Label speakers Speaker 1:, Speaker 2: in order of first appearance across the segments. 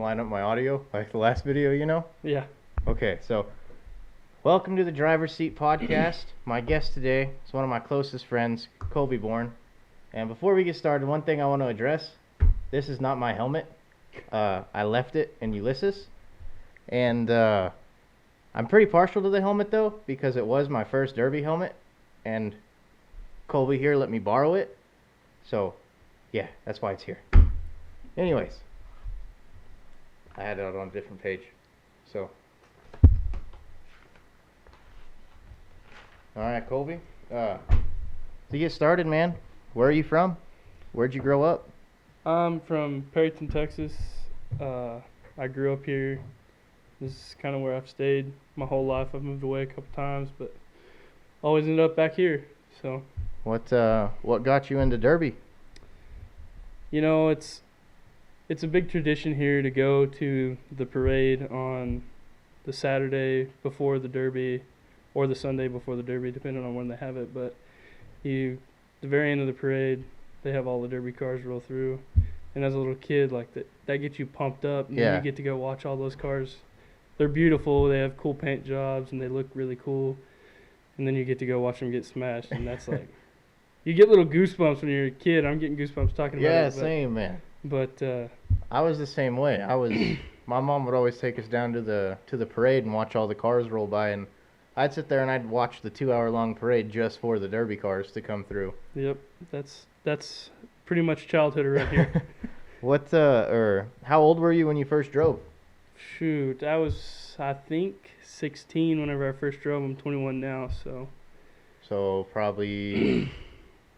Speaker 1: line up my audio like the last video, you know?
Speaker 2: Yeah.
Speaker 1: Okay, so welcome to the Driver's Seat Podcast. My guest today is one of my closest friends, Kolby. And before we get started, one thing I want to address, this is not my helmet. I left it in Ulysses. And I'm pretty partial to the helmet, though, because it was my first Derby helmet. And Kolby here let me borrow it. So, yeah, that's why it's here. Anyways, I had it out on a different page. So, alright, Kolby. To get started, man, where are you from? Where'd you grow up?
Speaker 2: I'm from Perryton, Texas. I grew up here. This is kind of where I've stayed my whole life. I've moved away a couple times, but always ended up back here. So,
Speaker 1: what got you into Derby?
Speaker 2: you know, it's a big tradition here to go to the parade on the Saturday before the Derby or the Sunday before the Derby, depending on when they have it. But the very end of the parade, they have all the Derby cars roll through. And as a little kid, like that gets you pumped up. And
Speaker 1: Yeah.
Speaker 2: then you get to go watch all those cars. They're beautiful. They have cool paint jobs, and they look really cool. And then you get to go watch them get smashed, and that's like, you get little goosebumps when you're a kid. I'm getting goosebumps talking about it.
Speaker 1: Yeah, same, man.
Speaker 2: But
Speaker 1: I was the same way. My mom would always take us down to the parade and watch all the cars roll by, and I'd sit there and I'd watch the 2-hour-long parade just for the Derby cars to come through.
Speaker 2: yep, that's pretty much childhood right here.
Speaker 1: How old were you when you first drove?
Speaker 2: Shoot, I think 16 whenever I first drove. I'm 21 now, so
Speaker 1: So probably,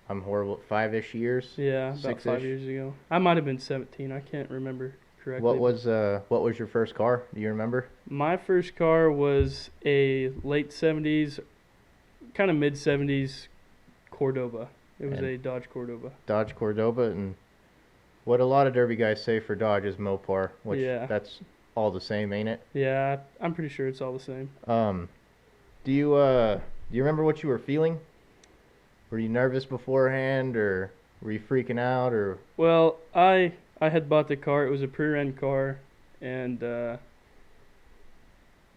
Speaker 1: I'm horrible, 5-ish years?
Speaker 2: yeah, about
Speaker 1: 6-ish?
Speaker 2: 5 years ago. I might have been 17. I can't remember correctly.
Speaker 1: What was your first car? Do you remember?
Speaker 2: My first car was a late 70s, kind of mid 70s Cordoba. It was
Speaker 1: And
Speaker 2: a Dodge Cordoba.
Speaker 1: Dodge Cordoba, and what a lot of Derby guys say for Dodge is Mopar, which
Speaker 2: Yeah.
Speaker 1: that's all the same, ain't it?
Speaker 2: Yeah, I'm pretty sure it's all the same.
Speaker 1: Do you remember what you were feeling? Were you nervous beforehand, or were you freaking out, or?
Speaker 2: Well, I had bought the car. It was a pre-run car, and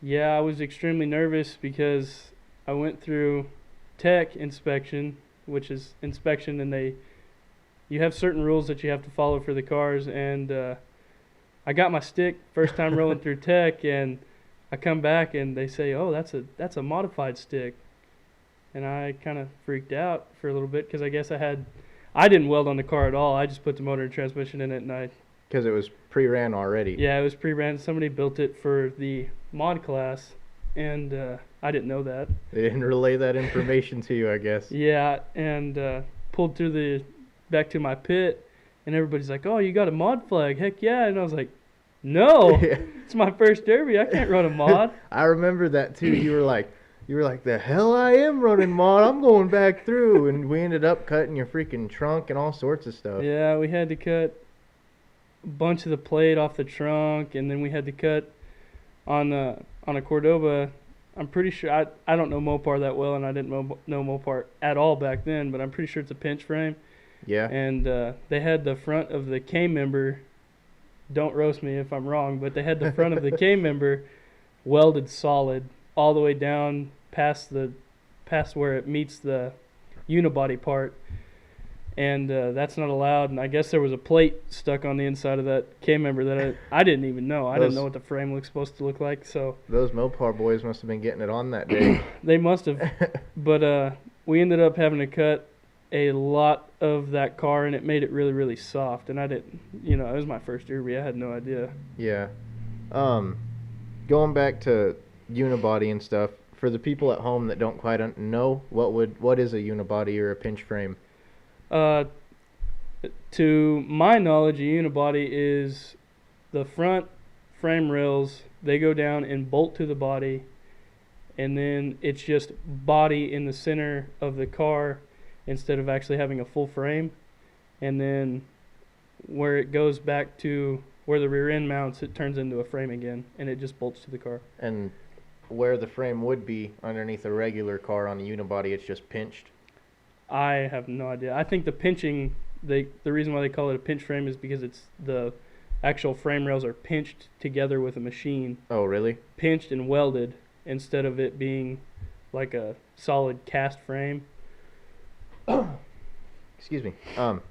Speaker 2: yeah, I was extremely nervous because I went through tech inspection, which is inspection, and you have certain rules that you have to follow for the cars, and I got my stick first time rolling through tech, and I come back and they say, "Oh, that's a modified stick," and I kind of freaked out for a little bit because I guess I didn't weld on the car at all. I just put the motor and transmission in it, and
Speaker 1: Because it was pre-ran already.
Speaker 2: yeah, it was pre-ran. Somebody built it for the mod class, and I didn't know that.
Speaker 1: They didn't relay that information to you, I guess.
Speaker 2: Yeah, and pulled through back to my pit, and everybody's like, "Oh, you got a mod flag? Heck yeah!" And I was like, "No,
Speaker 1: Yeah.
Speaker 2: it's my first Derby. I can't run a mod."
Speaker 1: I remember that too. You were like, the hell I am running mod. I'm going back through, and we ended up cutting your freaking trunk and all sorts of stuff.
Speaker 2: Yeah, we had to cut a bunch of the plate off the trunk, and then we had to cut on a Cordoba. I'm pretty sure I don't know Mopar that well, and I didn't know Mopar at all back then, but I'm pretty sure it's a pinch frame.
Speaker 1: Yeah.
Speaker 2: And they had the front of the K member. Don't roast me if I'm wrong, but they had the front of the K member welded solid all the way down past where it meets the unibody part, and that's not allowed. And I guess there was a plate stuck on the inside of that K member that I didn't even know. I didn't know what the frame was supposed to look like. So
Speaker 1: Those Mopar boys must have been getting it on that day.
Speaker 2: they must have. But we ended up having to cut a lot of that car, and it made it really, really soft. And I didn't, it was my first Derby. I had no idea.
Speaker 1: Yeah. Going back to unibody and stuff, for the people at home that don't quite know, what is a unibody or a pinch frame?
Speaker 2: To my knowledge, a unibody is the front frame rails. They go down and bolt to the body, and then it's just body in the center of the car instead of actually having a full frame. And then where it goes back to where the rear end mounts, it turns into a frame again, and it just bolts to the car.
Speaker 1: And where the frame would be underneath a regular car on a unibody, it's just pinched?
Speaker 2: I have no idea. I think the pinching, the reason why they call it a pinch frame is because it's the actual frame rails are pinched together with a machine,
Speaker 1: Oh, really?
Speaker 2: pinched and welded instead of it being like a solid cast frame.
Speaker 1: Excuse me. But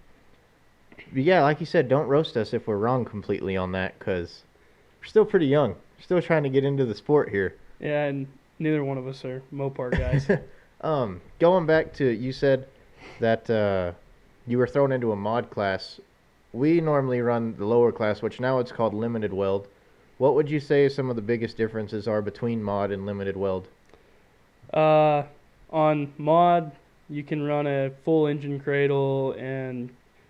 Speaker 1: yeah, like you said, don't roast us if we're wrong completely on that, because we're still pretty young. We're still trying to get into the sport here.
Speaker 2: Yeah, and neither one of us are Mopar guys.
Speaker 1: Going back to, you said that you were thrown into a mod class. We normally run the lower class, which now it's called limited weld. What would you say some of the biggest differences are between mod and limited weld?
Speaker 2: On mod, you can run a full engine cradle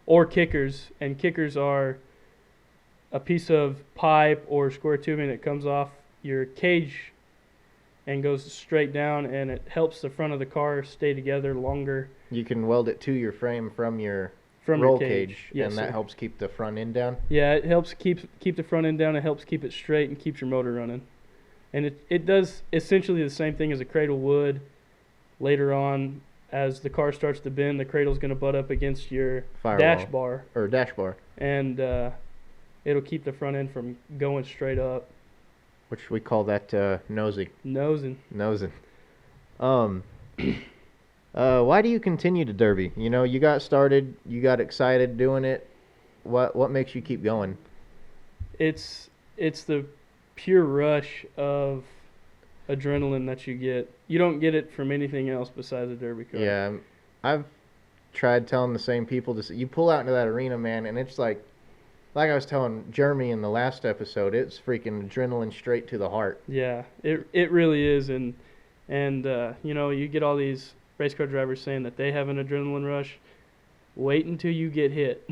Speaker 2: or kickers, and kickers are a piece of pipe or square tubing that comes off your cage and goes straight down, and it helps the front of the car stay together longer.
Speaker 1: You can weld it to your frame from your
Speaker 2: From
Speaker 1: roll
Speaker 2: your cage, yes,
Speaker 1: and that
Speaker 2: sir.
Speaker 1: helps keep the front end down.
Speaker 2: Yeah, it helps keep the front end down. It helps keep it straight and keeps your motor running. And it does essentially the same thing as a cradle would. Later on, as the car starts to bend, the cradle's going to butt up against your dash bar, and it'll keep the front end from going straight up.
Speaker 1: Which we call that nosing.
Speaker 2: Nosing.
Speaker 1: Why do you continue to derby? You know, you got started, you got excited doing it. What makes you keep going?
Speaker 2: It's the pure rush of adrenaline that you get. You don't get it from anything else besides a derby car.
Speaker 1: Yeah, I've tried telling the same people to. You pull out into that arena, man, and it's like I was telling Jeremy in the last episode, it's freaking adrenaline straight to the heart.
Speaker 2: Yeah, it really is, and you know, you get all these race car drivers saying that they have an adrenaline rush. Wait until you get hit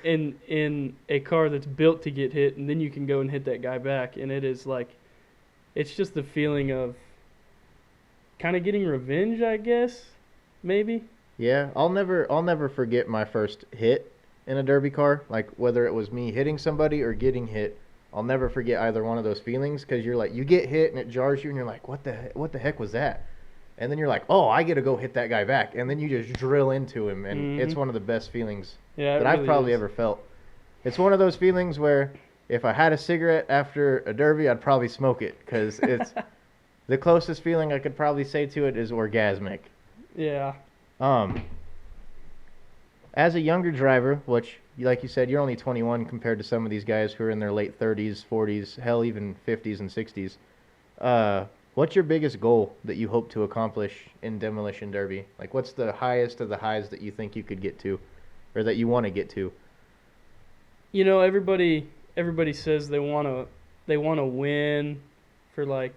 Speaker 2: in a car that's built to get hit, and then you can go and hit that guy back, and it is like, it's just the feeling of kind of getting revenge, I guess, maybe.
Speaker 1: Yeah, I'll never forget my first hit in a derby car, like whether it was me hitting somebody or getting hit. I'll never forget either one of those feelings, because you're like, you get hit and it jars you and you're like, what the heck was that? And then you're like, oh, I get to go hit that guy back, and then you just drill into him, and it's one of the best feelings that I've probably ever felt. It's one of those feelings where if I had a cigarette after a derby, I'd probably smoke it, because it's the closest feeling I could probably say to it is orgasmic.
Speaker 2: Yeah.
Speaker 1: As a younger driver, which, like you said, you're only 21 compared to some of these guys who are in their late 30s, 40s, hell, even 50s and 60s. What's your biggest goal that you hope to accomplish in Demolition Derby? Like, what's the highest of the highs that you think you could get to, or that you want to get to?
Speaker 2: You know, everybody says they want to win for, like,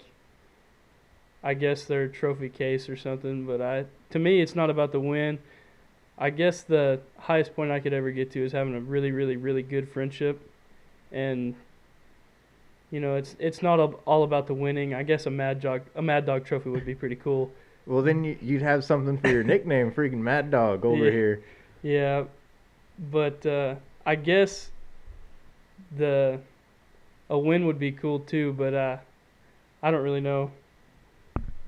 Speaker 2: I guess their trophy case or something, but to me it's not about the win. I guess the highest point I could ever get to is having a really, really, really good friendship, and you know, it's not all about the winning. I guess a Mad Dog trophy would be pretty cool.
Speaker 1: Well, then you'd have something for your nickname, freaking Mad Dog over here.
Speaker 2: Yeah, but I guess a win would be cool too, but I don't really know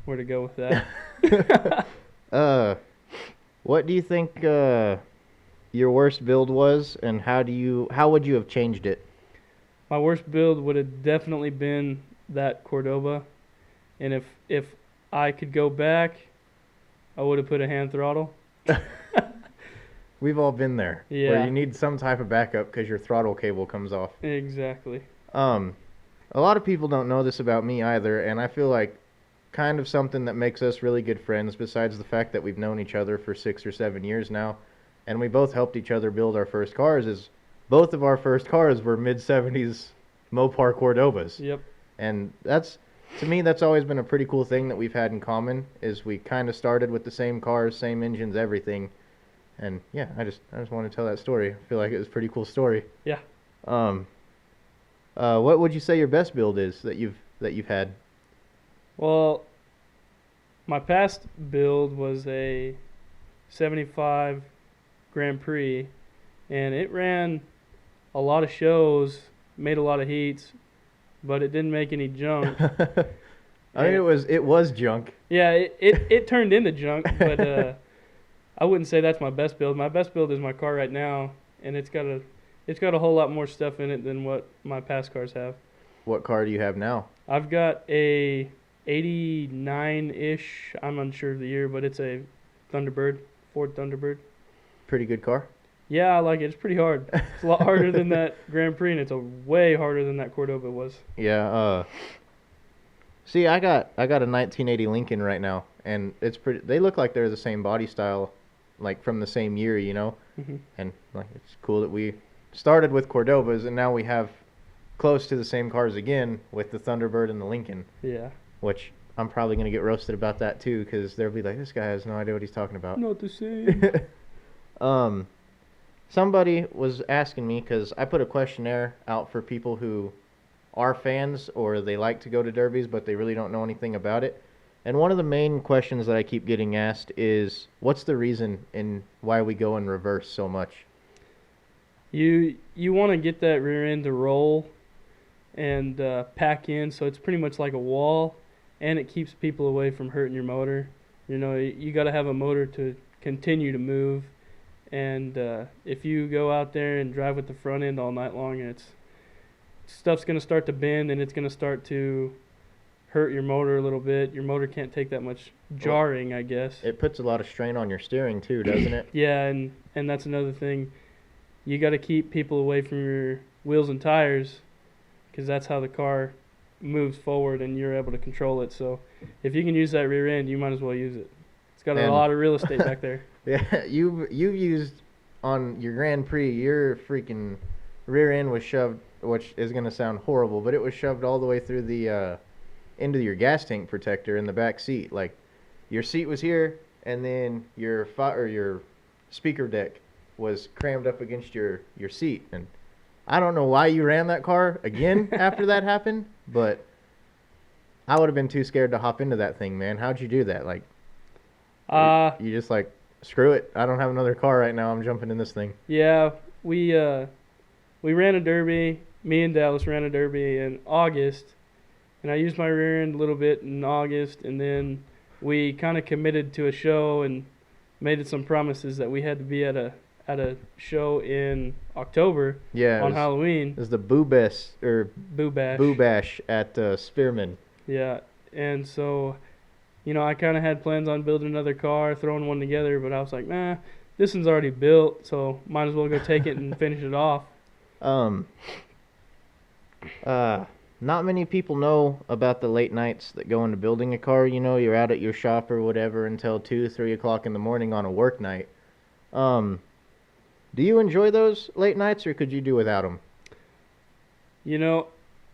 Speaker 2: where to go with that.
Speaker 1: What do you think your worst build was, and how would you have changed it?
Speaker 2: My worst build would have definitely been that Cordoba, and if I could go back, I would have put a hand throttle.
Speaker 1: We've all been there.
Speaker 2: Yeah.
Speaker 1: Where you need some type of backup because your throttle cable comes off.
Speaker 2: Exactly.
Speaker 1: A lot of people don't know this about me either, and I feel like kind of something that makes us really good friends, besides the fact that we've known each other for 6 or 7 years now, and we both helped each other build our first cars, is both of our first cars were mid-70s Mopar Cordobas.
Speaker 2: Yep.
Speaker 1: And to me, that's always been a pretty cool thing that we've had in common, is we kind of started with the same cars, same engines, everything. And yeah, I just want to tell that story. I feel like it was a pretty cool story.
Speaker 2: Yeah.
Speaker 1: What would you say your best build is that you've had?
Speaker 2: Well, my past build was a 75 Grand Prix, and it ran a lot of shows, made a lot of heats, but it didn't make any junk.
Speaker 1: I mean, it was junk.
Speaker 2: Yeah, it turned into junk, but I wouldn't say that's my best build. My best build is my car right now, and it's got it's got a whole lot more stuff in it than what my past cars have.
Speaker 1: What car do you have now?
Speaker 2: I've got a 89-ish, I'm unsure of the year, but it's a Thunderbird, Ford Thunderbird.
Speaker 1: Pretty good car.
Speaker 2: Yeah, I like it. It's pretty hard. It's a lot harder than that Grand Prix, and it's a way harder than that Cordoba was.
Speaker 1: Yeah. See, I got a 1980 Lincoln right now, and it's pretty. They look like they're the same body style, like from the same year, you know.
Speaker 2: Hmm.
Speaker 1: And like it's cool that we started with Cordobas, and now we have close to the same cars again with the Thunderbird and the Lincoln.
Speaker 2: Yeah.
Speaker 1: Which I'm probably gonna get roasted about that too, because they'll be like, this guy has no idea what he's talking about.
Speaker 2: Not the same.
Speaker 1: Somebody was asking me, because I put a questionnaire out for people who are fans or they like to go to derbies but they really don't know anything about it. And one of the main questions that I keep getting asked is, what's the reason in why we go in reverse so much?
Speaker 2: You want to get that rear end to roll and pack in, so it's pretty much like a wall, and it keeps people away from hurting your motor. You know, you got to have a motor to continue to move. And if you go out there and drive with the front end all night long, stuff's going to start to bend, and it's going to start to hurt your motor a little bit. Your motor can't take that much jarring, I guess.
Speaker 1: It puts a lot of strain on your steering too, doesn't it?
Speaker 2: Yeah, and that's another thing. You got to keep people away from your wheels and tires, because that's how the car moves forward and you're able to control it. So if you can use that rear end, you might as well use it. It's got a lot of real estate back there.
Speaker 1: Yeah, you've used on your Grand Prix, your freaking rear end was shoved, which is going to sound horrible, but it was shoved all the way through the into your gas tank protector in the back seat. Like, your seat was here, and then your speaker deck was crammed up against your seat. And I don't know why you ran that car again after that happened, but I would have been too scared to hop into that thing, man. How'd you do that? Like, you just like, screw it, I don't have another car right now, I'm jumping in this thing.
Speaker 2: Yeah, we ran a derby. Me and Dallas ran a derby in August, and I used my rear end a little bit in August, and then we kind of committed to a show and made some promises that we had to be at a show in October.
Speaker 1: Yeah,
Speaker 2: on Halloween.
Speaker 1: It was the Boo Bash at Spearman.
Speaker 2: Yeah, and so, you know, I kind of had plans on building another car, throwing one together, but I was like, nah, this one's already built, so might as well go take it and finish it off.
Speaker 1: Not many people know about the late nights that go into building a car. You know, you're out at your shop or whatever until 2, 3 o'clock in the morning on a work night. Do you enjoy those late nights, or could you do without them?
Speaker 2: You know,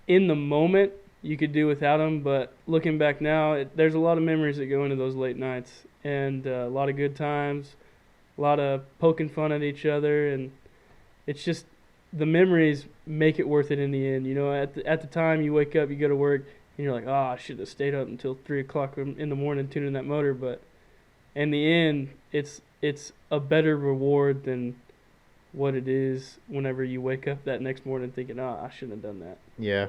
Speaker 2: in the moment, you could do without them, but looking back now, there's a lot of memories that go into those late nights, and a lot of good times, a lot of poking fun at each other, and it's just, the memories make it worth it in the end. You know, at the time you wake up, you go to work, and you're like, I should have stayed up until 3 o'clock in the morning tuning that motor, but in the end, it's a better reward than what it is whenever you wake up that next morning thinking, I shouldn't have done that.
Speaker 1: Yeah.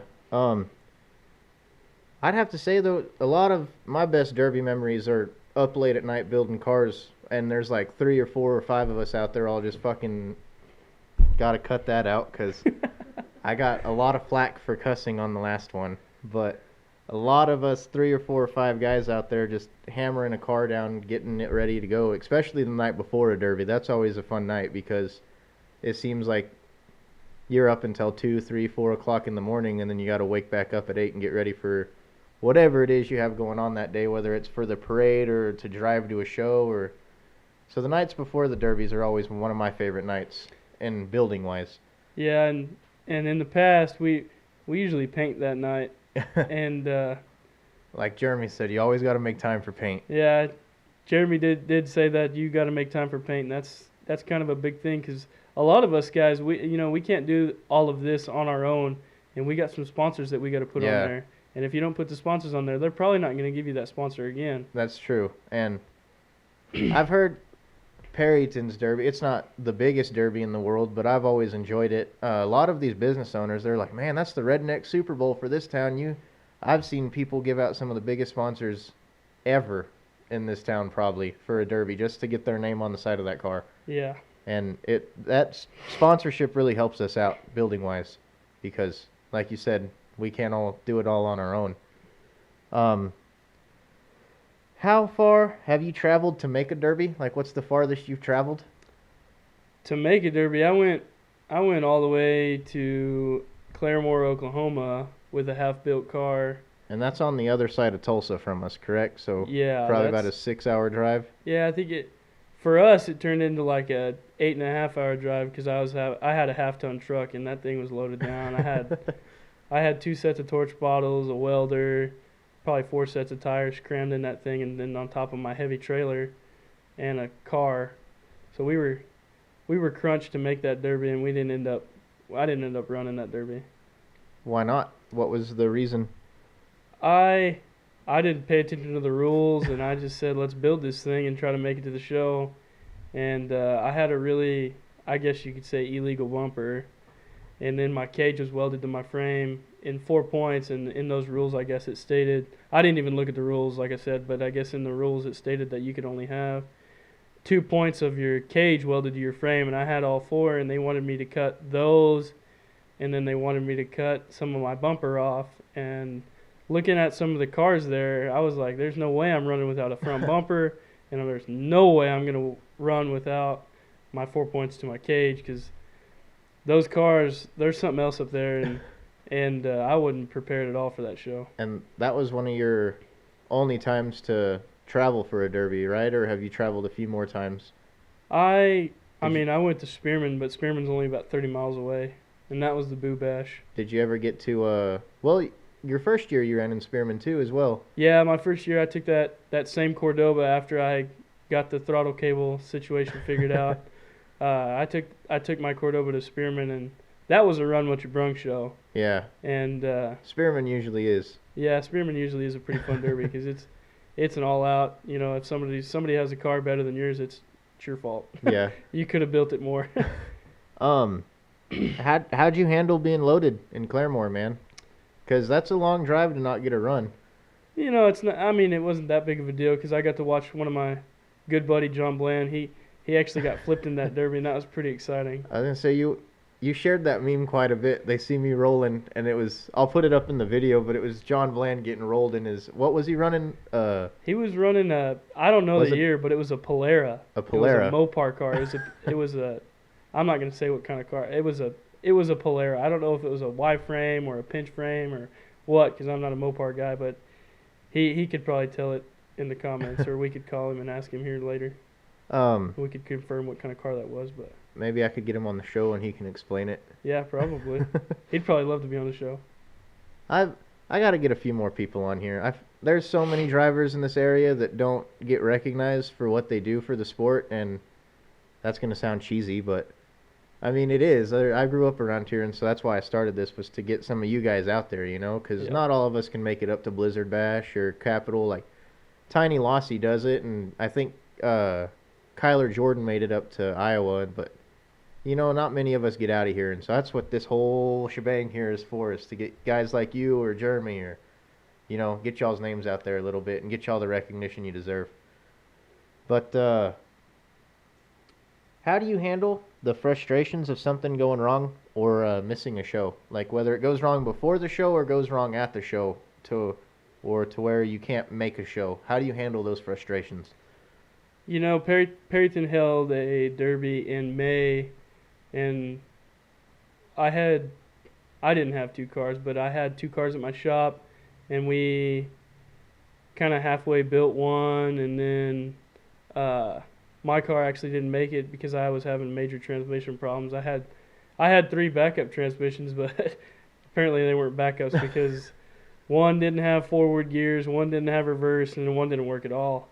Speaker 1: I'd have to say, though, a lot of my best derby memories are up late at night building cars, and there's like 3 or 4 or 5 of us out there all just fucking gotta cut that out, because I got a lot of flack for cussing on the last one, but a lot of us 3 or 4 or 5 guys out there just hammering a car down, getting it ready to go, especially the night before a derby. That's always a fun night, because it seems like you're up until 2, 3, 4 o'clock in the morning, and then you got to wake back up at 8 and get ready for whatever it is you have going on that day, whether it's for the parade or to drive to a show. Or so the nights before the derbies are always one of my favorite nights, in building wise.
Speaker 2: Yeah, and in the past we usually paint that night, and
Speaker 1: like Jeremy said, you always got to make time for paint.
Speaker 2: Yeah, Jeremy did say that you got to make time for paint, and that's kind of a big thing, because a lot of us guys, we can't do all of this on our own, and we got some sponsors that we got to put on there. And if you don't put the sponsors on there, they're probably not going to give you that sponsor again. That's
Speaker 1: true. And I've heard Perryton's Derby, it's not the biggest derby in the world, but I've always enjoyed it. A lot of these business owners, they're like, man, that's the redneck Super Bowl for this town. I've seen people give out some of the biggest sponsors ever in this town, probably, for a derby, just to get their name on the side of that car.
Speaker 2: Yeah.
Speaker 1: And sponsorship really helps us out building wise, because like you said, we can't all do it all on our own. Um, how far have you traveled to make a derby? Like, what's the farthest you've traveled?
Speaker 2: To make a derby, I went all the way to Claremore, Oklahoma with a half-built car.
Speaker 1: And that's on the other side of Tulsa from us, correct? So
Speaker 2: Yeah,
Speaker 1: probably about a 6-hour drive.
Speaker 2: yeah. I think for us it turned into like a 8.5 hour drive because I had a half-ton truck and that thing was loaded down. I had 2 sets of torch bottles, a welder, probably 4 sets of tires crammed in that thing, and then on top of my heavy trailer and a car. So we were crunched to make that derby, and I didn't end up running that derby.
Speaker 1: Why not? What was the reason?
Speaker 2: I didn't pay attention to the rules, and I just said, let's build this thing and try to make it to the show. And I had a really, I guess you could say, illegal bumper. And then my cage was welded to my frame in 4 points, and in those rules, I guess it stated, I didn't even look at the rules, like I said, but I guess in the rules it stated that you could only have 2 points of your cage welded to your frame, and I had all 4, and they wanted me to cut those, and then they wanted me to cut some of my bumper off. And looking at some of the cars there, I was like, there's no way I'm running without a front bumper, and there's no way I'm going to run without my 4 points to my cage, because those cars, there's something else up there, and I wasn't prepared at all for that show.
Speaker 1: And that was one of your only times to travel for a derby, right? Or have you traveled a few more times?
Speaker 2: I went to Spearman, but Spearman's only about 30 miles away, and that was the Boo Bash.
Speaker 1: Did you ever get to, well, your first year you ran in Spearman too as well.
Speaker 2: Yeah, my first year I took that same Cordoba after I got the throttle cable situation figured out. I took my Cordoba to Spearman, and that was a run what you brung show.
Speaker 1: Yeah.
Speaker 2: And
Speaker 1: Spearman usually is.
Speaker 2: Yeah, Spearman usually is a pretty fun derby because it's an all out. You know, if somebody has a car better than yours, it's your fault.
Speaker 1: Yeah.
Speaker 2: You could have built it more.
Speaker 1: How'd you handle being loaded in Claremore, man? Because that's a long drive to not get a run.
Speaker 2: You know, it's not. I mean, it wasn't that big of a deal because I got to watch one of my good buddy John Bland. He actually got flipped in that derby, and that was pretty exciting.
Speaker 1: I was gonna say you shared that meme quite a bit. They see me rolling, and it was, I'll put it up in the video, but it was John Bland getting rolled in his, what was he running?
Speaker 2: He was running I don't know the year, but it was a Polera.
Speaker 1: A Polera.
Speaker 2: It was a Mopar car. It was a I'm not gonna say what kind of car. It was a Polera. I don't know if it was a Y frame or a pinch frame or what, because I'm not a Mopar guy, but he could probably tell it in the comments, or we could call him and ask him here later. We could confirm what kind of car that was, but
Speaker 1: maybe I could get him on the show and he can explain it.
Speaker 2: Yeah, probably. He'd probably love to be on the show.
Speaker 1: I got to get a few more people on here. There's so many drivers in this area that don't get recognized for what they do for the sport, and that's going to sound cheesy, but I mean, it is. I grew up around here, and so that's why I started this, was to get some of you guys out there, you know, because not all of us can make it up to Blizzard Bash or Capital. Like, Tiny Lossy does it, and I think Kyler Jordan made it up to Iowa, but, you know, not many of us get out of here, and so that's what this whole shebang here is for, is to get guys like you or Jeremy or, you know, get y'all's names out there a little bit and get y'all the recognition you deserve. But how do you handle the frustrations of something going wrong or missing a show? Like, whether it goes wrong before the show or goes wrong at the show, to where you can't make a show. How do you handle those frustrations?
Speaker 2: You know, Perryton held a derby in May, and I didn't have 2 cars, but I had 2 cars at my shop, and we kind of halfway built one, and then my car actually didn't make it because I was having major transmission problems. I had 3 backup transmissions, but apparently they weren't backups because one didn't have forward gears, one didn't have reverse, and one didn't work at all.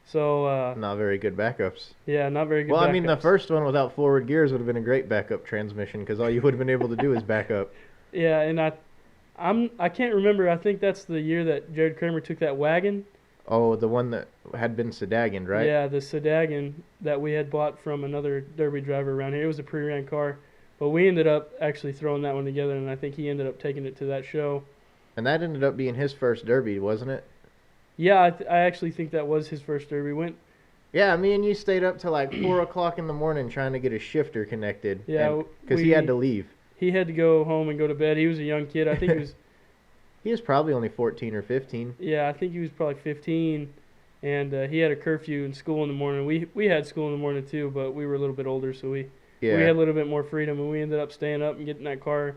Speaker 2: So
Speaker 1: not very good backups.
Speaker 2: Yeah, not very good.
Speaker 1: Well,
Speaker 2: backups.
Speaker 1: I mean, the first one without forward gears would have been a great backup transmission, because all you would have been able to do is back up.
Speaker 2: Yeah, and I can't remember. I think that's the year that Jared Kramer took that wagon.
Speaker 1: Oh, the one that had been sedagoned, right?
Speaker 2: Yeah, the sedagon that we had bought from another derby driver around here. It was a pre-ran car, but we ended up actually throwing that one together, and I think he ended up taking it to that show.
Speaker 1: And that ended up being his first derby, wasn't it?
Speaker 2: Yeah, I actually think that was his first derby.
Speaker 1: Yeah, me and you stayed up till like 4 o'clock in the morning trying to get a shifter connected.
Speaker 2: Yeah,
Speaker 1: because he had to leave.
Speaker 2: He had to go home and go to bed. He was a young kid. I think he was.
Speaker 1: He was probably only 14 or 15.
Speaker 2: Yeah, I think he was probably 15, and he had a curfew in school in the morning. We had school in the morning too, but we were a little bit older, so we had a little bit more freedom, and we ended up staying up and getting that car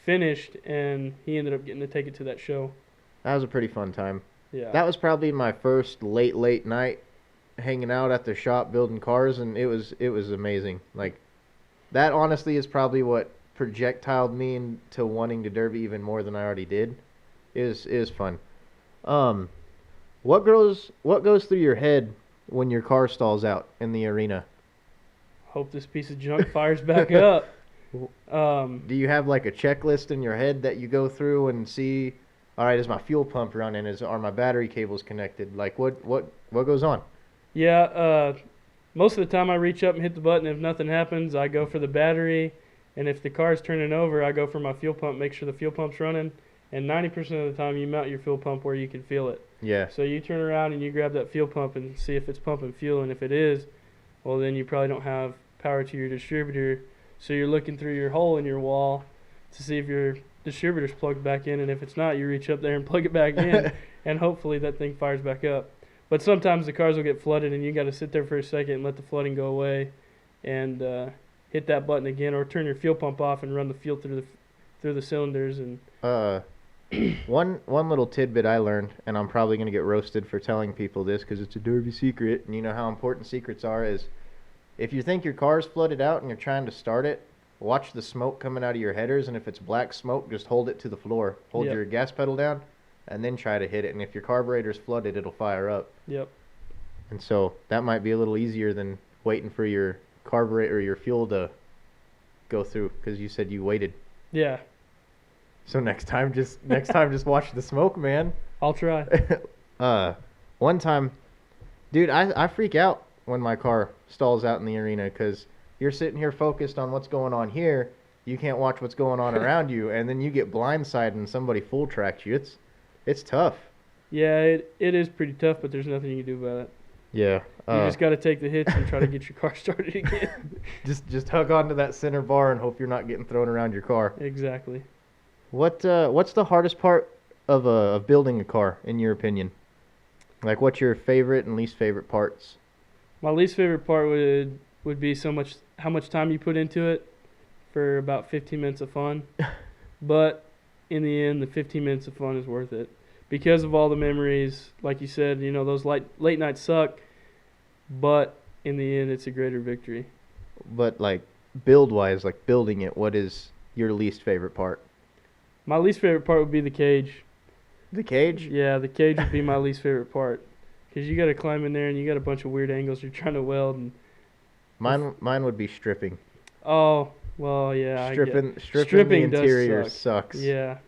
Speaker 2: finished, and he ended up getting to take it to that show.
Speaker 1: That was a pretty fun time.
Speaker 2: Yeah.
Speaker 1: That was probably my first late night hanging out at the shop building cars, and it was amazing. Like, that honestly is probably what projectiled me into wanting to derby even more than I already did. It was fun. What goes through your head when your car stalls out in the arena?
Speaker 2: Hope this piece of junk fires back up.
Speaker 1: Do you have like a checklist in your head that you go through and see, all right, is my fuel pump running? Are my battery cables connected? Like, what goes on?
Speaker 2: Yeah, most of the time I reach up and hit the button. If nothing happens, I go for the battery. And if the car's turning over, I go for my fuel pump, make sure the fuel pump's running. And 90% of the time, you mount your fuel pump where you can feel it.
Speaker 1: Yeah.
Speaker 2: So you turn around and you grab that fuel pump and see if it's pumping fuel. And if it is, well, then you probably don't have power to your distributor. So you're looking through your hole in your wall to see if your distributor's plugged back in. And if it's not, you reach up there and plug it back in. And hopefully that thing fires back up. But sometimes the cars will get flooded and you got to sit there for a second and let the flooding go away and hit that button again, or turn your fuel pump off and run the fuel through the cylinders. And
Speaker 1: one little tidbit I learned, and I'm probably going to get roasted for telling people this because it's a derby secret, and you know how important secrets are, is if you think your car's flooded out and you're trying to start it, watch the smoke coming out of your headers, and if it's black smoke, just hold it to the floor. Hold your gas pedal down, and then try to hit it. And if your carburetor's flooded, it'll fire up.
Speaker 2: Yep.
Speaker 1: And so that might be a little easier than waiting for your carburetor or your fuel to go through, because you said you waited.
Speaker 2: Yeah.
Speaker 1: So next time just watch the smoke, man.
Speaker 2: I'll try.
Speaker 1: One time, dude, I freak out when my car stalls out in the arena because you're sitting here focused on what's going on here. You can't watch what's going on around you, and then you get blindsided and somebody full tracks you. It's tough.
Speaker 2: Yeah, it is pretty tough, but there's nothing you can do about it.
Speaker 1: Yeah.
Speaker 2: You just got to take the hits and try to get your car started again.
Speaker 1: just hug onto that center bar and hope you're not getting thrown around your car.
Speaker 2: Exactly.
Speaker 1: What's the hardest part of building a car, in your opinion? Like, what's your favorite and least favorite parts?
Speaker 2: My least favorite part would be how much time you put into it for about 15 minutes of fun. But in the end, the 15 minutes of fun is worth it. Because of all the memories, like you said, those late nights suck, but in the end, it's a greater victory.
Speaker 1: But, like, build-wise, like building it, what is your least favorite part?
Speaker 2: My least favorite part would be the cage.
Speaker 1: The cage?
Speaker 2: Yeah, the cage would be my least favorite part. Because you got to climb in there and you got a bunch of weird angles you're trying to weld. And
Speaker 1: Mine would be stripping.
Speaker 2: Oh, well, yeah.
Speaker 1: Stripping the interior sucks.
Speaker 2: Yeah.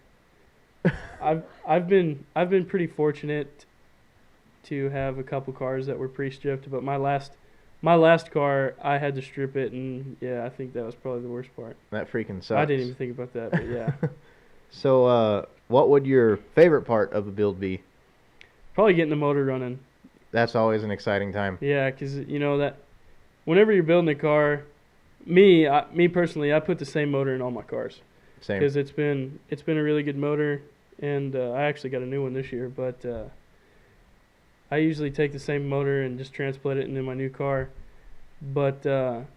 Speaker 2: I've been pretty fortunate to have a couple cars that were pre-stripped, but my last car I had to strip it, and yeah, I think that was probably the worst part.
Speaker 1: That freaking sucks.
Speaker 2: I didn't even think about that, but yeah.
Speaker 1: So, what would your favorite part of a build be?
Speaker 2: Probably getting the motor running.
Speaker 1: That's always an exciting time.
Speaker 2: Yeah, because that whenever you're building a car, me personally, I put the same motor in all my cars.
Speaker 1: Same.
Speaker 2: Because it's been a really good motor, and I actually got a new one this year, but I usually take the same motor and just transplant it into my new car. But that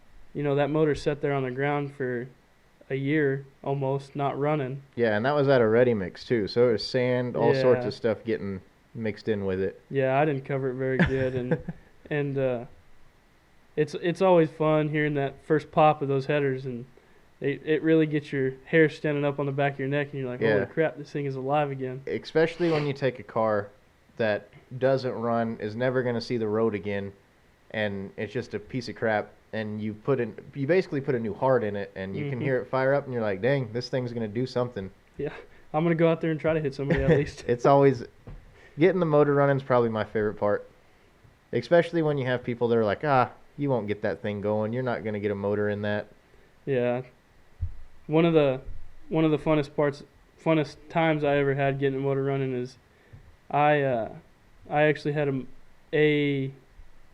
Speaker 2: motor sat there on the ground for a year almost, not running.
Speaker 1: Yeah, and that was at a ready mix too, so it was sand, all sorts of stuff getting mixed in with it.
Speaker 2: Yeah, I didn't cover it very good, and it's always fun hearing that first pop of those headers, and it really gets your hair standing up on the back of your neck, and you're like, holy crap, this thing is alive again.
Speaker 1: Especially when you take a car that doesn't run, is never going to see the road again, and it's just a piece of crap, and you basically put a new heart in it, and you can hear it fire up, and you're like, dang, this thing's going to do something.
Speaker 2: Yeah, I'm going to go out there and try to hit somebody at least.
Speaker 1: It's always, getting the motor running is probably my favorite part, especially when you have people that are like, you won't get that thing going, you're not going to get a motor in that.
Speaker 2: Yeah. One of the funnest times I ever had getting a motor running is I actually had a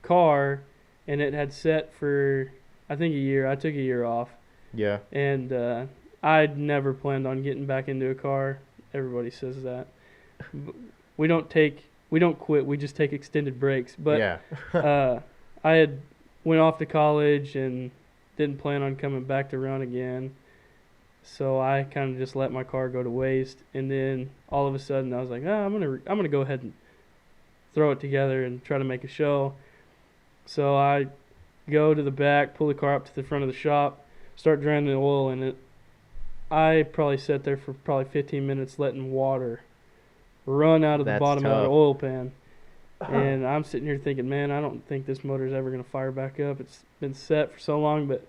Speaker 2: car, and it had set for, I think, a year. I took a year off,
Speaker 1: Yeah.
Speaker 2: and I'd never planned on getting back into a car. Everybody says that. We don't quit. We just take extended breaks. But
Speaker 1: Yeah.
Speaker 2: I had went off to college and didn't plan on coming back to run again. So I kind of just let my car go to waste, and then all of a sudden I was like, I'm gonna go ahead and throw it together and try to make a show. So I go to the back, pull the car up to the front of the shop, start draining the oil in it. I probably sat there for probably 15 minutes letting water run out of the
Speaker 1: That's
Speaker 2: bottom of
Speaker 1: tough.
Speaker 2: the oil pan. And I'm sitting here thinking, man, I don't think this motor's ever going to fire back up. It's been set for so long, but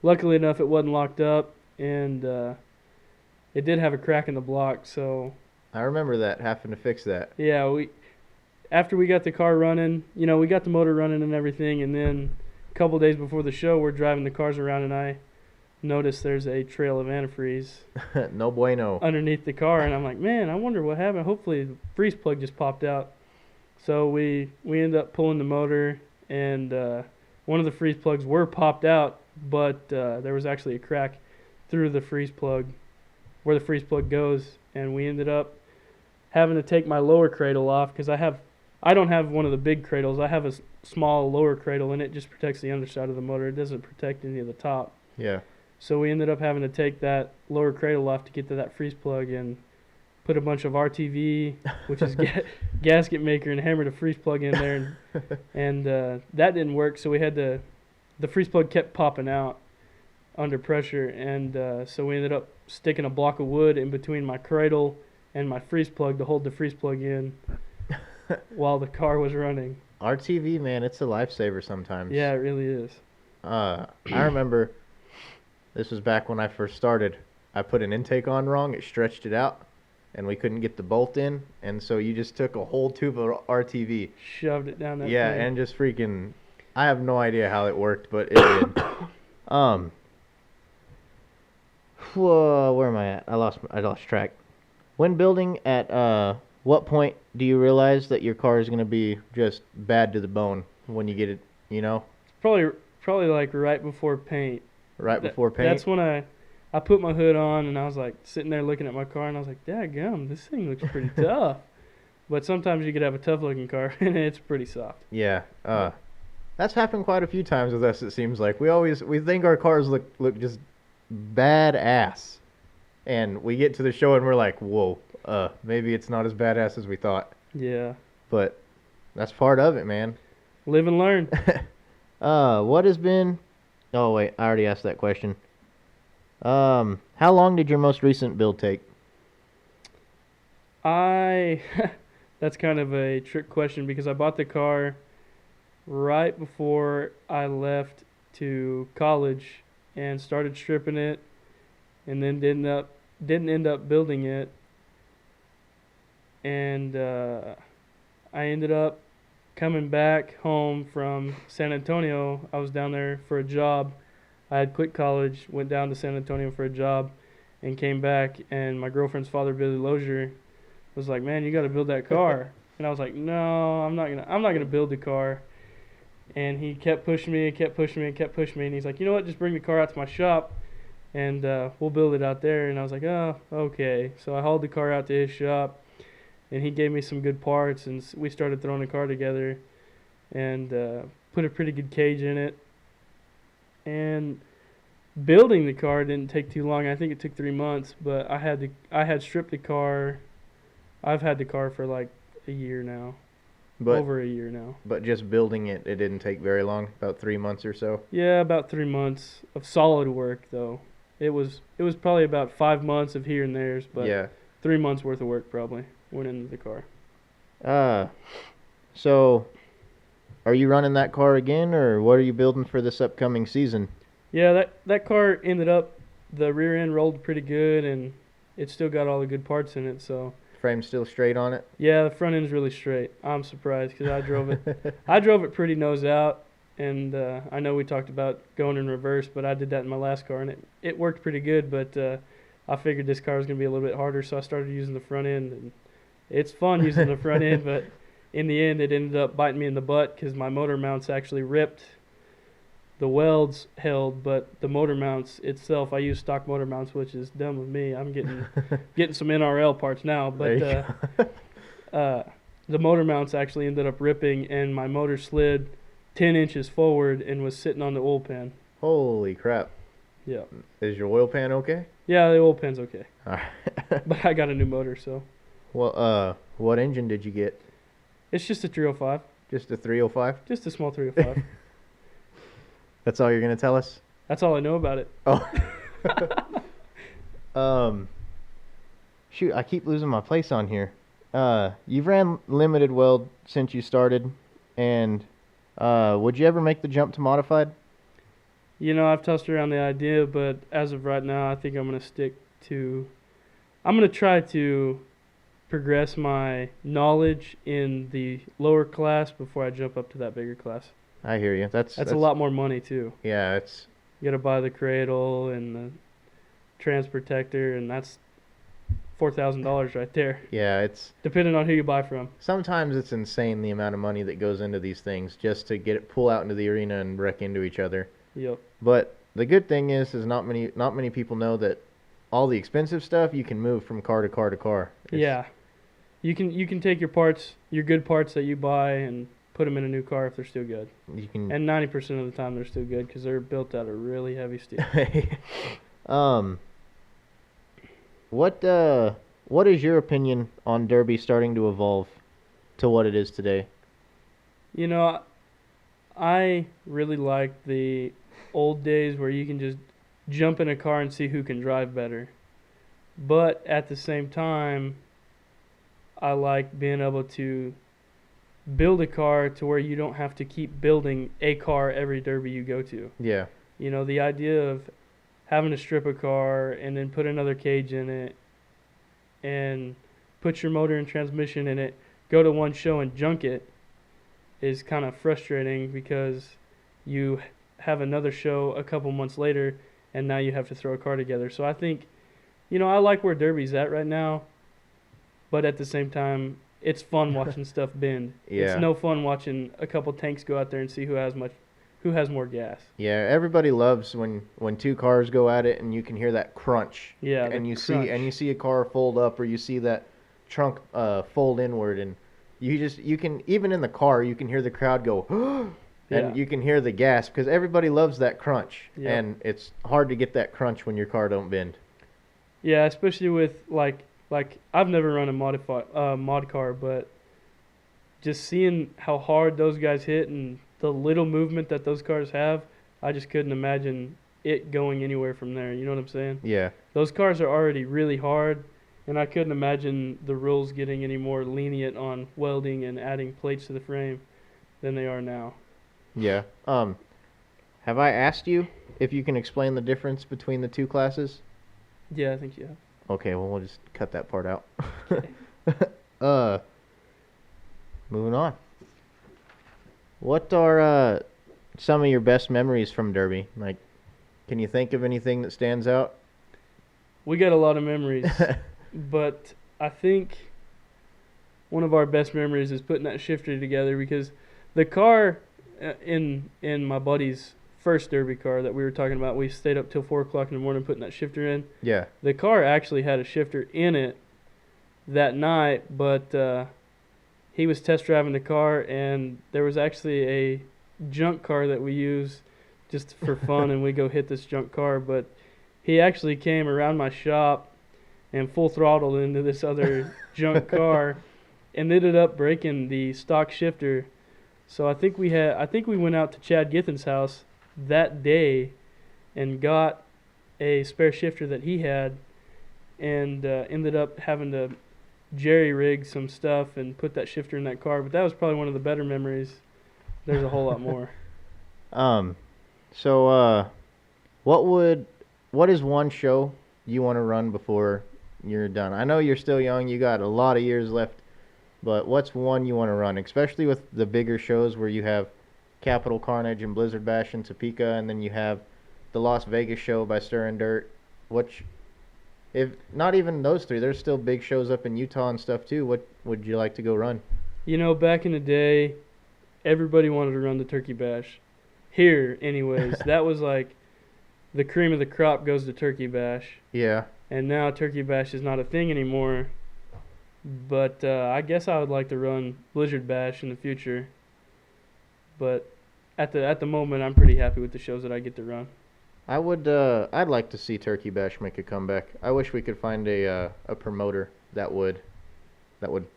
Speaker 2: luckily enough, it wasn't locked up, and it did have a crack in the block. So
Speaker 1: I remember that, having to fix that.
Speaker 2: yeah, after we got the car running, we got the motor running and everything, and then a couple days before the show, we're driving the cars around, and I noticed there's a trail of antifreeze
Speaker 1: No bueno.
Speaker 2: underneath the car, and I'm like, man, I wonder what happened. Hopefully the freeze plug just popped out. So we ended up pulling the motor, and one of the freeze plugs were popped out, but there was actually a crack through the freeze plug where the freeze plug goes, and we ended up having to take my lower cradle off because I don't have one of the big cradles. I have a small lower cradle, and it just protects the underside of the motor. It doesn't protect any of the top.
Speaker 1: Yeah.
Speaker 2: So we ended up having to take that lower cradle off to get to that freeze plug and put a bunch of RTV, which is gasket maker, and hammered a freeze plug in there, and that didn't work. So the freeze plug kept popping out under pressure, and so we ended up sticking a block of wood in between my cradle and my freeze plug to hold the freeze plug in while the car was running.
Speaker 1: RTV, man, it's a lifesaver sometimes.
Speaker 2: Yeah, it really is.
Speaker 1: I remember this was back when I first started. I put an intake on wrong. It stretched it out, and we couldn't get the bolt in. And so you just took a whole tube of RTV.
Speaker 2: Shoved it down that
Speaker 1: Yeah,
Speaker 2: thing.
Speaker 1: and just freaking... I have no idea how it worked, but it did. Whoa, where am I at? I lost track. When building, at what point do you realize that your car is going to be just bad to the bone when you get it,
Speaker 2: Probably like right before paint.
Speaker 1: right before paint?
Speaker 2: That's when I put my hood on, and I was like sitting there looking at my car, and I was like, dadgum, this thing looks pretty tough. But sometimes you could have a tough looking car and it's pretty soft.
Speaker 1: Yeah. That's happened quite a few times with us, it seems like. We think our cars look just badass. And we get to the show and we're like, whoa, maybe it's not as badass as we thought.
Speaker 2: Yeah.
Speaker 1: But that's part of it, man.
Speaker 2: Live and learn.
Speaker 1: What has been... Oh, wait, I already asked that question. How long did your most recent build take?
Speaker 2: That's kind of a trick question because I bought the car right before I left to college and started stripping it, and then didn't end up building it, and I ended up coming back home from San Antonio. I was down there for a job. I had quit college, went down to San Antonio for a job, and came back, and my girlfriend's father, Billy Lozier, was like, man, you got to build that car. And I was like, no, I'm not gonna build the car. And he kept pushing me, and he's like, you know what, just bring the car out to my shop, and we'll build it out there. And I was like, oh, okay. So I hauled the car out to his shop, and he gave me some good parts, and we started throwing the car together, and put a pretty good cage in it. And building the car didn't take too long. I think it took 3 months, but I had stripped the car. I've had the car for like a year now. Over a year now.
Speaker 1: But just building it didn't take very long, about 3 months or so.
Speaker 2: Yeah, about 3 months of solid work though. It was probably about 5 months of here and there's, but
Speaker 1: yeah.
Speaker 2: 3 months worth of work probably went into the car.
Speaker 1: So are you running that car again, or what are you building for this upcoming season?
Speaker 2: Yeah, that car ended up, the rear end rolled pretty good, and it still got all the good parts in it, so.
Speaker 1: Frame's still straight on it?
Speaker 2: Yeah, the front end's really straight. I'm surprised because I drove it pretty nose out, and I know we talked about going in reverse, but I did that in my last car, and it worked pretty good, but I figured this car was going to be a little bit harder, so I started using the front end, and it's fun using the front end, but in the end, it ended up biting me in the butt because my motor mounts actually ripped. The welds held, but the motor mounts itself, I use stock motor mounts, which is dumb of me. I'm getting some NRL parts now, but the motor mounts actually ended up ripping, and my motor slid 10 inches forward and was sitting on the oil pan.
Speaker 1: Holy crap.
Speaker 2: Yeah.
Speaker 1: Is your oil pan okay?
Speaker 2: Yeah, the oil pan's okay.
Speaker 1: All right.
Speaker 2: But I got a new motor, so.
Speaker 1: Well, what engine did you get?
Speaker 2: It's just a 305.
Speaker 1: Just a 305?
Speaker 2: Just a small 305.
Speaker 1: That's all you're going to tell us?
Speaker 2: That's all I know about it.
Speaker 1: Oh. Shoot, I keep losing my place on here. You've ran limited weld since you started, and would you ever make the jump to modified?
Speaker 2: You know, I've tossed around the idea, but as of right now, I think I'm going to try to progress my knowledge in the lower class before I jump up to that bigger class.
Speaker 1: I hear you. That's
Speaker 2: a lot more money, too.
Speaker 1: Yeah, it's...
Speaker 2: You got to buy the cradle and the trans protector, and that's $4,000 right there.
Speaker 1: Yeah, it's...
Speaker 2: Depending on who you buy from.
Speaker 1: Sometimes it's insane the amount of money that goes into these things just to get it pull out into the arena and wreck into each other.
Speaker 2: Yep.
Speaker 1: But the good thing is not many people know that all the expensive stuff you can move from car to car to car.
Speaker 2: Yeah. You can take your parts, your good parts that you buy, and put them in a new car if they're still good.
Speaker 1: You can,
Speaker 2: and 90% of the time they're still good because they're built out of really heavy steel.
Speaker 1: What is your opinion on Derby starting to evolve to what it is today?
Speaker 2: You know, I really like the old days where you can just jump in a car and see who can drive better. But at the same time, I like being able to build a car to where you don't have to keep building a car every Derby you go to.
Speaker 1: Yeah.
Speaker 2: You know, the idea of having to strip a car and then put another cage in it and put your motor and transmission in it, go to one show and junk it is kind of frustrating because you have another show a couple months later and now you have to throw a car together. So I think, you know, I like where Derby's at right now, but at the same time, it's fun watching stuff bend.
Speaker 1: Yeah.
Speaker 2: It's no fun watching a couple tanks go out there and see who has more gas.
Speaker 1: Yeah, everybody loves when two cars go at it and you can hear that crunch.
Speaker 2: Yeah,
Speaker 1: and you see a car fold up or you see that trunk fold inward, and you can even in the car you can hear the crowd go and you can hear the gas because everybody loves that crunch.
Speaker 2: Yeah.
Speaker 1: And it's hard to get that crunch when your car don't bend.
Speaker 2: Yeah, especially with like I've never run a mod car, but just seeing how hard those guys hit and the little movement that those cars have, I just couldn't imagine it going anywhere from there. You know what I'm saying?
Speaker 1: Yeah.
Speaker 2: Those cars are already really hard, and I couldn't imagine the rules getting any more lenient on welding and adding plates to the frame than they are now.
Speaker 1: Yeah. Have I asked you if you can explain the difference between the two classes?
Speaker 2: Yeah, I think you have.
Speaker 1: Okay, well, we'll just cut that part out.
Speaker 2: Okay.
Speaker 1: Moving on. What are some of your best memories from Derby? Like, can you think of anything that stands out?
Speaker 2: We got a lot of memories, but I think one of our best memories is putting that shifter together because the car in my buddy's first Derby car that we were talking about, we stayed up till 4 o'clock in the morning putting that shifter in.
Speaker 1: Yeah.
Speaker 2: The car actually had a shifter in it that night, but he was test driving the car, and there was actually a junk car that we use just for fun, and we go hit this junk car. But he actually came around my shop and full throttled into this other junk car and ended up breaking the stock shifter. So I think we went out to Chad Githen's house that day and got a spare shifter that he had and ended up having to jerry rig some stuff and put that shifter in that car. But that was probably one of the better memories. There's a whole lot more.
Speaker 1: So what is one show you want to run before you're done? I know you're still young, you got a lot of years left, but what's one you want to run, especially with the bigger shows where you have Capital Carnage and Blizzard Bash in Topeka, and then you have the Las Vegas show by Stir and Dirt. If not even those three, there's still big shows up in Utah and stuff too. What would you like to go run?
Speaker 2: You know, back in the day, everybody wanted to run the turkey bash. Here, anyways, that was like the cream of the crop goes to turkey bash.
Speaker 1: Yeah.
Speaker 2: And now turkey bash is not a thing anymore. But I guess I would like to run blizzard bash in the future. But at the moment, I'm pretty happy with the shows that I get to run.
Speaker 1: I'd like to see Turkey Bash make a comeback. I wish we could find a promoter that would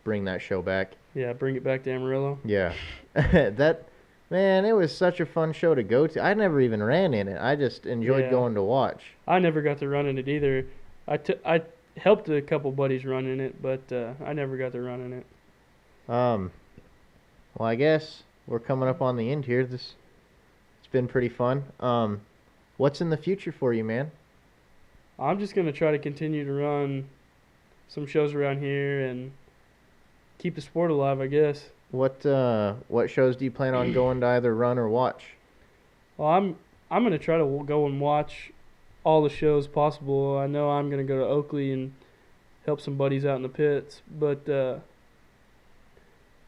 Speaker 1: bring that show back.
Speaker 2: Yeah, bring it back to Amarillo.
Speaker 1: Yeah. That man, it was such a fun show to go to. I never even ran in it. I just enjoyed
Speaker 2: Yeah.
Speaker 1: going to watch.
Speaker 2: I never got to run in it either. I helped a couple buddies run in it, but I never got to run in it.
Speaker 1: Well, I guess we're coming up on the end here. It's been pretty fun. What's in the future for you, man?
Speaker 2: I'm just gonna try to continue to run some shows around here and keep the sport alive, I guess.
Speaker 1: What shows do you plan on going to either run or watch?
Speaker 2: Well, I'm gonna try to go and watch all the shows possible. I know I'm gonna go to Oakley and help some buddies out in the pits, but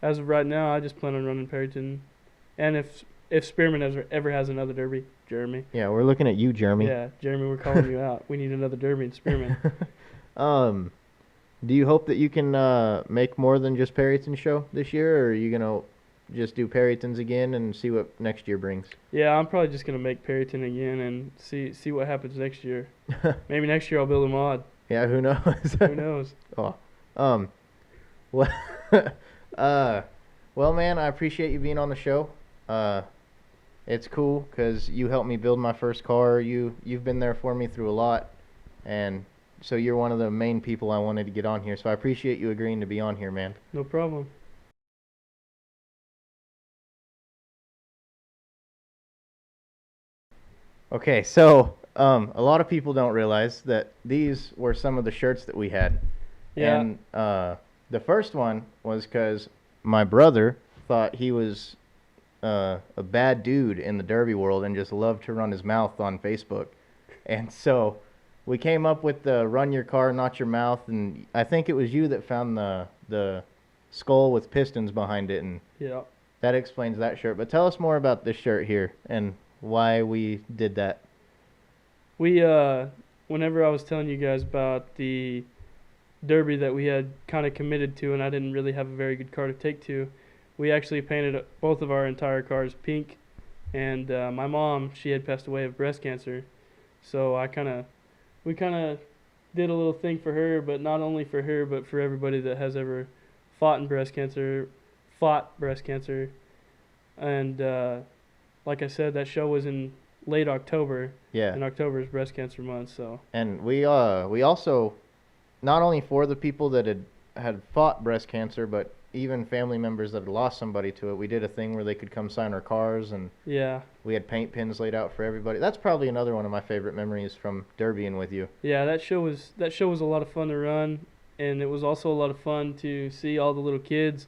Speaker 2: as of right now, I just plan on running Perryton, and if Spearman ever has another derby, Jeremy.
Speaker 1: Yeah, we're looking at you, Jeremy.
Speaker 2: Yeah, Jeremy, we're calling you out. We need another derby in Spearman.
Speaker 1: Do you hope that you can make more than just Perryton show this year, or are you gonna just do Perrytons again and see what next year brings?
Speaker 2: Yeah, I'm probably just gonna make Perryton again and see what happens next year. Maybe next year I'll build a mod.
Speaker 1: Yeah, who knows?
Speaker 2: Who knows?
Speaker 1: Oh, well, well, man, I appreciate you being on the show. It's cool because you helped me build my first car. You've been there for me through a lot, and so you're one of the main people I wanted to get on here. So I appreciate you agreeing to be on here, man.
Speaker 2: No problem.
Speaker 1: Okay, so a lot of people don't realize that these were some of the shirts that we had.
Speaker 2: Yeah.
Speaker 1: And the first one was because my brother thought he was a bad dude in the derby world and just loved to run his mouth on Facebook. And so we came up with the run your car, not your mouth. And I think it was you that found the skull with pistons behind it. And
Speaker 2: Yeah.
Speaker 1: that explains that shirt. But tell us more about this shirt here and why we did that.
Speaker 2: We whenever I was telling you guys about the derby that we had kind of committed to, and I didn't really have a very good car to take to, we actually painted both of our entire cars pink. And my mom, she had passed away of breast cancer, so we kind of did a little thing for her, but not only for her, but for everybody that has ever fought breast cancer. And like I said, that show was in late October.
Speaker 1: Yeah.
Speaker 2: And October is breast cancer month, so.
Speaker 1: And we also, not only for the people that had fought breast cancer, but even family members that had lost somebody to it, we did a thing where they could come sign our cars, and
Speaker 2: Yeah.
Speaker 1: we had paint pins laid out for everybody. That's probably another one of my favorite memories from derbying with you.
Speaker 2: Yeah, that show was a lot of fun to run, and it was also a lot of fun to see all the little kids.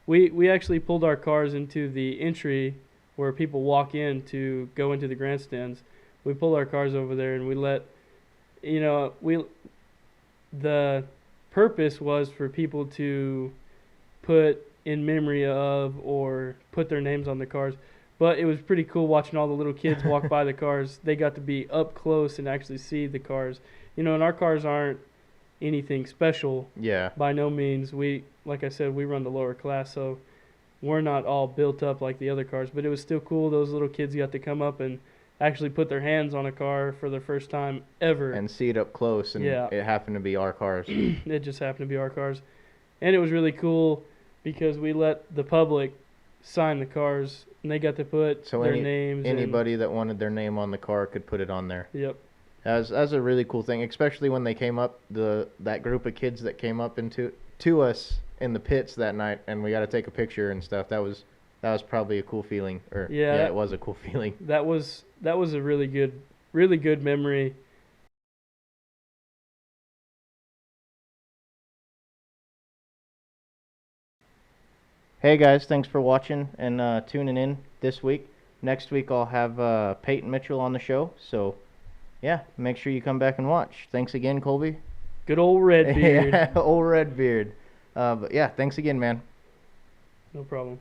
Speaker 2: We actually pulled our cars into the entry where people walk in to go into the grandstands. We pulled our cars over there, and we let, the purpose was for people to put in memory of or put their names on the cars. But it was pretty cool watching all the little kids walk by the cars. They got to be up close and actually see the cars. And our cars aren't anything special.
Speaker 1: Yeah.
Speaker 2: By no means. Like I said, we run the lower class, so we're not all built up like the other cars. But it was still cool. Those little kids got to come up and actually put their hands on a car for the first time ever.
Speaker 1: And see it up close, and
Speaker 2: Yeah.
Speaker 1: it happened to be our cars.
Speaker 2: It just happened to be our cars. And it was really cool because we let the public sign the cars, and they got to put
Speaker 1: So
Speaker 2: their names.
Speaker 1: anybody that wanted their name on the car could put it on there.
Speaker 2: Yep.
Speaker 1: That's a really cool thing, especially when they came up, that group of kids that came up to us in the pits that night, and we got to take a picture and stuff. That was probably a cool feeling.
Speaker 2: Yeah,
Speaker 1: it was a cool feeling.
Speaker 2: That was a really good memory.
Speaker 1: Hey guys, thanks for watching and tuning in this week. Next week I'll have Peyton Mitchell on the show, so yeah, make sure you come back and watch. Thanks again, Kolby.
Speaker 2: Good old Redbeard.
Speaker 1: Yeah, old Redbeard. But yeah, thanks again, man.
Speaker 2: No problem.